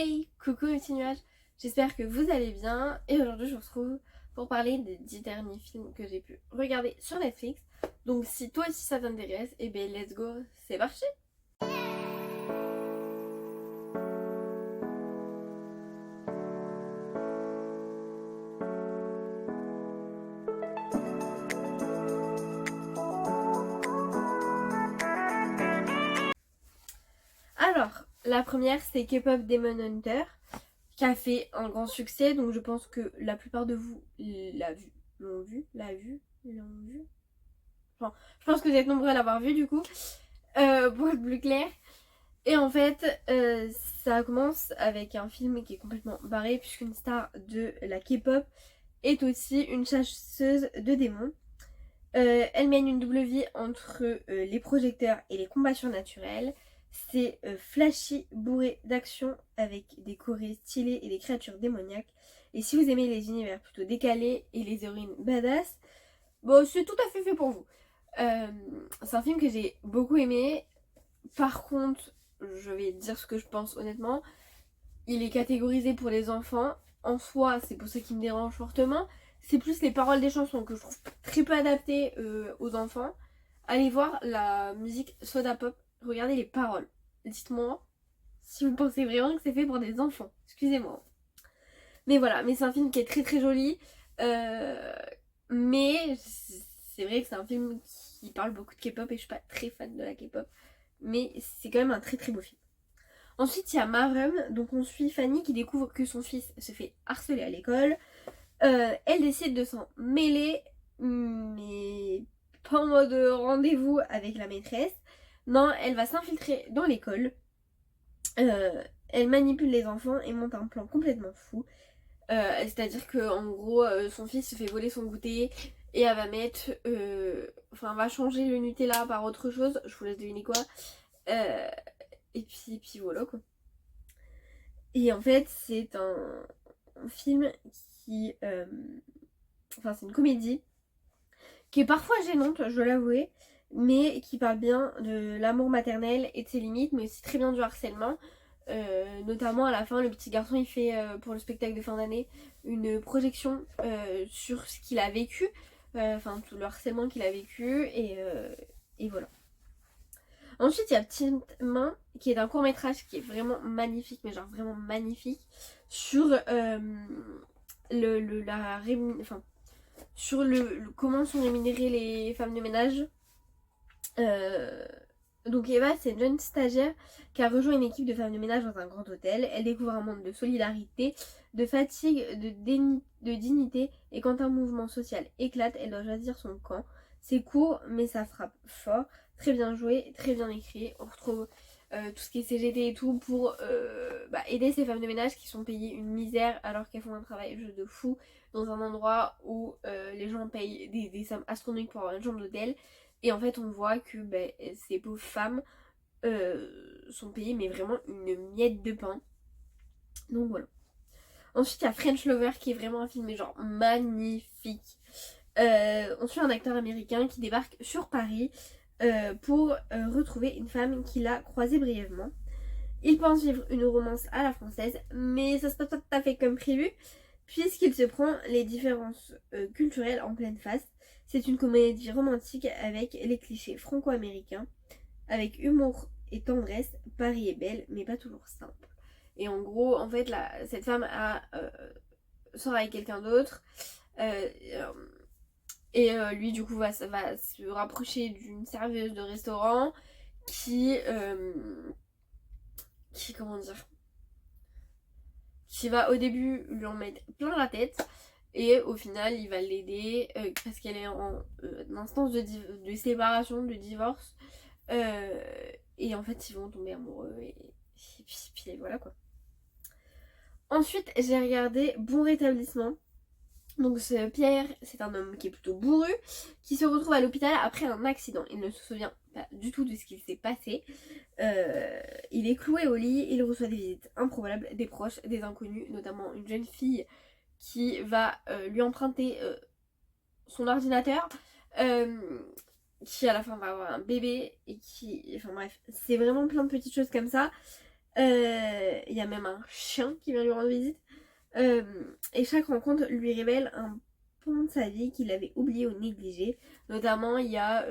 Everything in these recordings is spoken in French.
Hey, coucou les petits nuages, j'espère que vous allez bien et aujourd'hui je vous retrouve pour parler des 10 derniers films que j'ai pu regarder sur Netflix. Donc si toi aussi ça t'intéresse, et ben let's go, c'est parti. Alors, la première c'est K-pop Demon Hunter qui a fait un grand succès, donc je pense que la plupart de vous l'ont vu, l'ont vu. Enfin, je pense que vous êtes nombreux à l'avoir vu du coup, pour être plus clair. Et en fait, ça commence avec un film qui est complètement barré puisqu'une star de la K-pop est aussi une chasseuse de démons. Elle mène une double vie entre les projecteurs et les combats surnaturels. C'est flashy, bourré d'action avec des chorés stylés et des créatures démoniaques. Et si vous aimez les univers plutôt décalés et les héroïnes badass, bon, c'est tout à fait pour vous. C'est un film que j'ai beaucoup aimé. Par contre, je vais dire ce que je pense honnêtement, il est catégorisé pour les enfants. En soi, c'est pour ça qu'il me dérange fortement. C'est plus les paroles des chansons que je trouve très peu adaptées aux enfants. Allez voir la musique Soda Pop, regardez les paroles. Dites-moi si vous pensez vraiment que c'est fait pour des enfants. Excusez-moi. Mais voilà, mais c'est un film qui est très joli. Euh, mais c'est vrai que c'est un film qui parle beaucoup de K-pop et je suis pas très fan de la K-pop. Mais c'est quand même un très beau film. Ensuite, il y a Marum, donc on suit Fanny qui découvre que son fils se fait harceler à l'école. Elle décide de s'en mêler, mais pas en mode rendez-vous avec la maîtresse. Non, elle va s'infiltrer dans l'école. Elle manipule les enfants et monte un plan complètement fou. C'est-à-dire que en gros, son fils se fait voler son goûter et elle va mettre, enfin, va changer le Nutella par autre chose. Je vous laisse deviner quoi. Euh, et puis voilà quoi. Et en fait, c'est un film qui. Enfin, c'est une comédie qui est parfois gênante, je dois l'avouer, mais qui parle bien de l'amour maternel et de ses limites, mais aussi très bien du harcèlement. Notamment à la fin, le petit garçon il fait pour le spectacle de fin d'année une projection sur ce qu'il a vécu, enfin tout le harcèlement qu'il a vécu, et voilà. Ensuite, il y a Petite Main, qui est un court-métrage qui est vraiment magnifique, mais genre vraiment magnifique, sur enfin, sur comment sont rémunérées les femmes de ménage. Euh, donc Eva, c'est une jeune stagiaire qui a rejoint une équipe de femmes de ménage dans un grand hôtel. Elle découvre un monde de solidarité, de fatigue, de dignité, et quand un mouvement social éclate, elle doit choisir son camp. C'est court, mais ça frappe fort. Très bien joué, très bien écrit. On retrouve tout ce qui est CGT et tout pour aider ces femmes de ménage qui sont payées une misère alors qu'elles font un travail de fou dans un endroit où les gens payent des sommes astronomiques pour avoir une chambre d'hôtel. Et en fait, on voit que ces pauvres femmes sont payées, mais vraiment une miette de pain. Donc voilà. Ensuite, il y a French Lover qui est vraiment un film, mais genre magnifique. On suit un acteur américain qui débarque sur Paris pour retrouver une femme qu'il a croisée brièvement. Il pense vivre une romance à la française, mais ça se passe pas tout à fait comme prévu, puisqu'il se prend les différences culturelles en pleine face. C'est une comédie romantique avec les clichés franco-américains, avec humour et tendresse. Paris est belle, mais pas toujours simple. Et en gros, en fait, cette femme sort avec quelqu'un d'autre. euh, lui, du coup, va se rapprocher d'une serveuse de restaurant comment dire, qui va au début lui en mettre plein la tête. Et au final, il va l'aider parce qu'elle est en instance de séparation, de divorce. Et en fait, ils vont tomber amoureux. Et puis voilà quoi. Ensuite, j'ai regardé Bon Rétablissement. Donc Pierre, c'est un homme qui est plutôt bourru, qui se retrouve à l'hôpital après un accident. Il ne se souvient pas du tout de ce qui s'est passé. Il est cloué au lit, il reçoit des visites improbables, des proches, des inconnus, notamment une jeune fille qui va lui emprunter son ordinateur, qui à la fin va avoir un bébé, et qui... Enfin bref, c'est vraiment plein de petites choses comme ça. Il y a même un chien qui vient lui rendre visite. Et chaque rencontre lui révèle un pan de sa vie qu'il avait oublié ou négligé. Notamment, il y a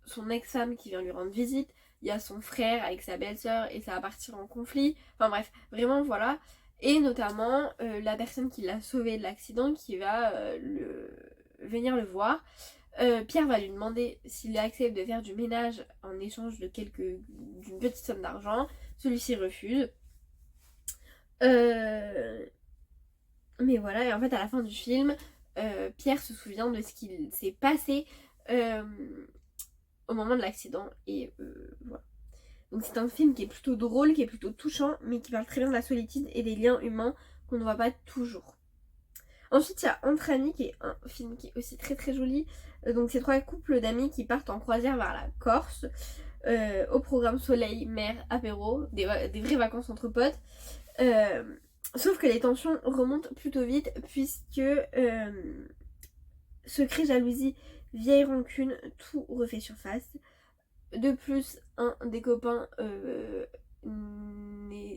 son ex-femme qui vient lui rendre visite. Il y a son frère avec sa belle-sœur et ça va partir en conflit. Enfin bref, vraiment voilà. Et notamment la personne qui l'a sauvé de l'accident qui va venir le voir. Pierre va lui demander s'il accepte de faire du ménage en échange d'une petite somme d'argent. Celui-ci refuse. Mais voilà, et en fait à la fin du film, Pierre se souvient de ce qu'il s'est passé au moment de l'accident. Et voilà. Donc c'est un film qui est plutôt drôle, qui est plutôt touchant, mais qui parle très bien de la solitude et des liens humains qu'on ne voit pas toujours. Ensuite, il y a Entre amis, qui est un film qui est aussi très très joli. Donc c'est 3 couples d'amis qui partent en croisière vers la Corse. Au programme soleil, mer, apéro, des vraies vacances entre potes. Sauf que les tensions remontent plutôt vite puisque secret, jalousie, vieille rancune, tout refait surface. De plus, un des copains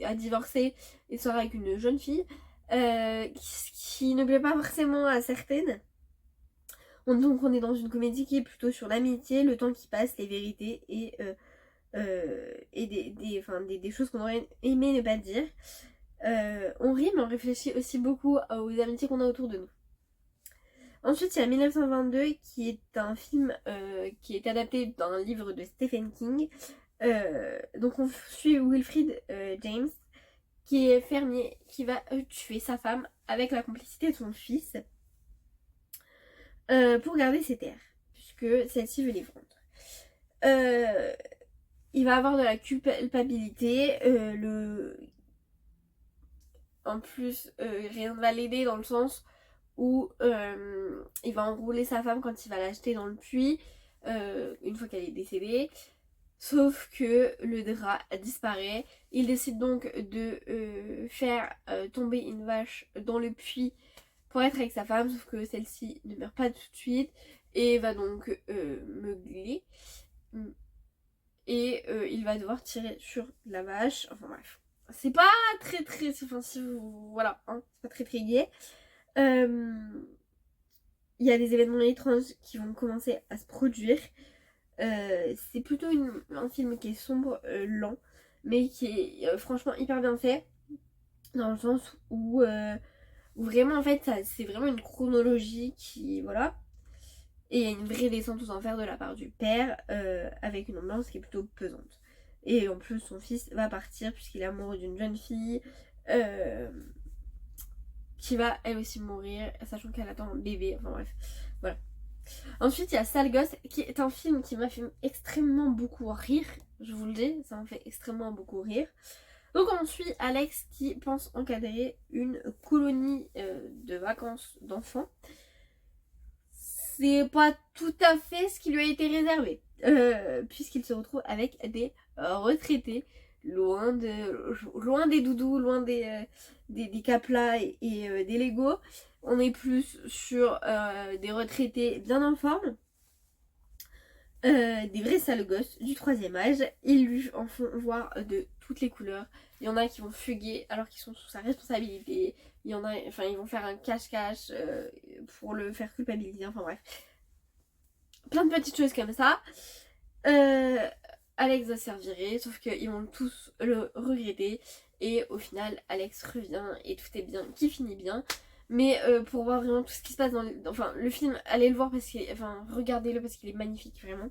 a divorcé et sort avec une jeune fille qui ne plaît pas forcément à certaines. Donc on est dans une comédie qui est plutôt sur l'amitié, le temps qui passe, les vérités et des choses qu'on aurait aimé ne pas dire. On rit mais on réfléchit aussi beaucoup aux amitiés qu'on a autour de nous. Ensuite, il y a 1922 qui est un film qui est adapté d'un livre de Stephen King. Donc on suit Wilfrid James qui est fermier qui va tuer sa femme avec la complicité de son fils pour garder ses terres puisque celle-ci veut les vendre. Il va avoir de la culpabilité. En plus, rien ne va l'aider dans le sens où il va enrouler sa femme quand il va l'acheter dans le puits, une fois qu'elle est décédée. Sauf que le drap disparaît. Il décide donc de faire tomber une vache dans le puits pour être avec sa femme, sauf que celle-ci ne meurt pas tout de suite et va donc meugler. Et il va devoir tirer sur la vache. Enfin bref. C'est pas très très... Enfin si vous... Voilà, hein, c'est pas très très gai. Il y a des événements étranges qui vont commencer à se produire. C'est plutôt un film qui est sombre, lent, mais qui est franchement hyper bien fait. Dans le sens où vraiment en fait c'est vraiment une chronologie qui... Voilà. Et il y a une vraie descente aux enfers de la part du père, avec une ambiance qui est plutôt pesante. Et en plus, son fils va partir puisqu'il est amoureux d'une jeune fille qui va elle aussi mourir, sachant qu'elle attend un bébé. Enfin bref, voilà. Ensuite, il y a Sale Gosse, qui est un film qui m'a fait extrêmement beaucoup rire. Je vous le dis, ça m'a fait extrêmement beaucoup rire. Donc on suit Alex qui pense encadrer une colonie de vacances d'enfants. C'est pas tout à fait ce qui lui a été réservé. Puisqu'il se retrouve avec des retraités loin des doudous, loin des caplas et des Lego. On est plus sur des retraités bien en forme. Des vrais sales gosses du 3e âge. Ils lui en font voir de toutes les couleurs. Il y en a qui vont fuguer alors qu'ils sont sous sa responsabilité. Il y en a, enfin ils vont faire un cache-cache pour le faire culpabiliser. Enfin bref. Plein de petites choses comme ça. Alex va se faire virer, sauf qu'ils vont tous le regretter. Et au final, Alex revient et tout est bien, qui finit bien. Mais pour voir vraiment tout ce qui se passe dans le film, allez le voir parce qu'il regardez-le parce qu'il est magnifique vraiment.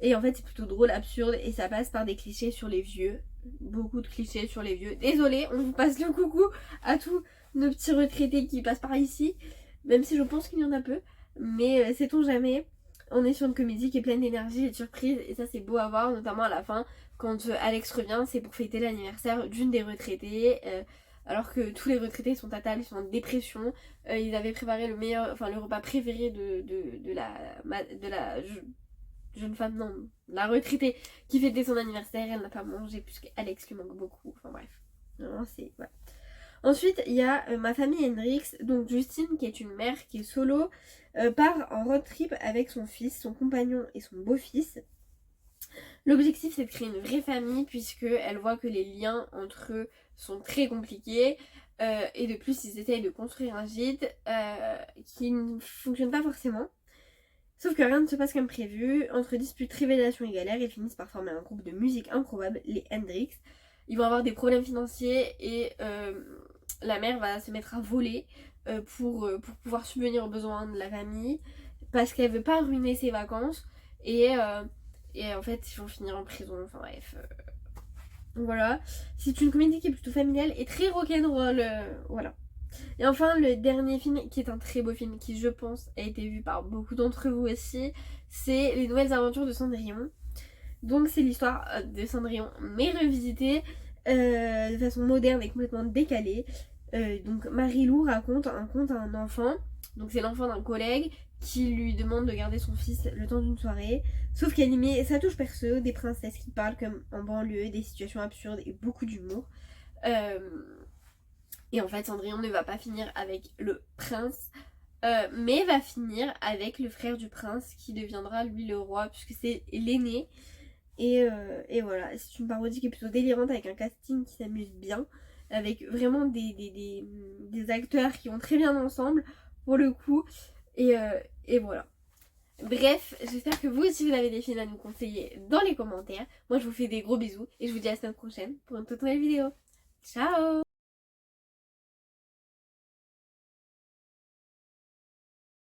Et en fait c'est plutôt drôle, absurde et ça passe par des clichés sur les vieux. Beaucoup de clichés sur les vieux. Désolée, on vous passe le coucou à tous nos petits retraités qui passent par ici. Même si je pense qu'il y en a peu. Mais sait-on jamais. On est sur une comédie qui est pleine d'énergie et de surprises et ça c'est beau à voir, notamment à la fin quand Alex revient, c'est pour fêter l'anniversaire d'une des retraitées. Alors que tous les retraités sont à table, ils sont en dépression. Ils avaient préparé le repas préféré de la jeune femme, non, la retraitée qui fêtait son anniversaire. Elle n'a pas mangé puisque Alex lui manque beaucoup. Enfin bref, vraiment c'est... Voilà. Ensuite, il y a ma famille Hendrix, donc Justine qui est une mère qui est solo, part en road trip avec son fils, son compagnon et son beau-fils. L'objectif c'est de créer une vraie famille puisque elle voit que les liens entre eux sont très compliqués. Et de plus ils essayent de construire un gîte qui ne fonctionne pas forcément. Sauf que rien ne se passe comme prévu. Entre disputes, révélations et galères, ils finissent par former un groupe de musique improbable, les Hendrix. Ils vont avoir des problèmes financiers et la mère va se mettre à voler pour pouvoir subvenir aux besoins de la famille parce qu'elle veut pas ruiner ses vacances et en fait ils vont finir en prison. Enfin bref. Voilà. C'est une comédie qui est plutôt familiale et très rock'n'roll. Voilà. Et enfin, le dernier film, qui est un très beau film, qui je pense a été vu par beaucoup d'entre vous aussi, c'est Les Nouvelles Aventures de Cendrillon. Donc c'est l'histoire de Cendrillon, mais revisitée de façon moderne et complètement décalée. Donc Marie-Lou raconte un conte à un enfant, donc c'est l'enfant d'un collègue qui lui demande de garder son fils le temps d'une soirée. Sauf qu'elle y met sa touche perso, des princesses qui parlent comme en banlieue, des situations absurdes et beaucoup d'humour. Et en fait, Cendrillon ne va pas finir avec le prince, mais va finir avec le frère du prince qui deviendra lui le roi, puisque c'est l'aîné. Et voilà, c'est une parodie qui est plutôt délirante avec un casting qui s'amuse bien, avec vraiment des acteurs qui vont très bien ensemble pour le coup. Et voilà. Bref, j'espère que vous aussi vous avez des films à nous conseiller dans les commentaires. Moi je vous fais des gros bisous et je vous dis à la semaine prochaine pour une toute nouvelle vidéo. Ciao!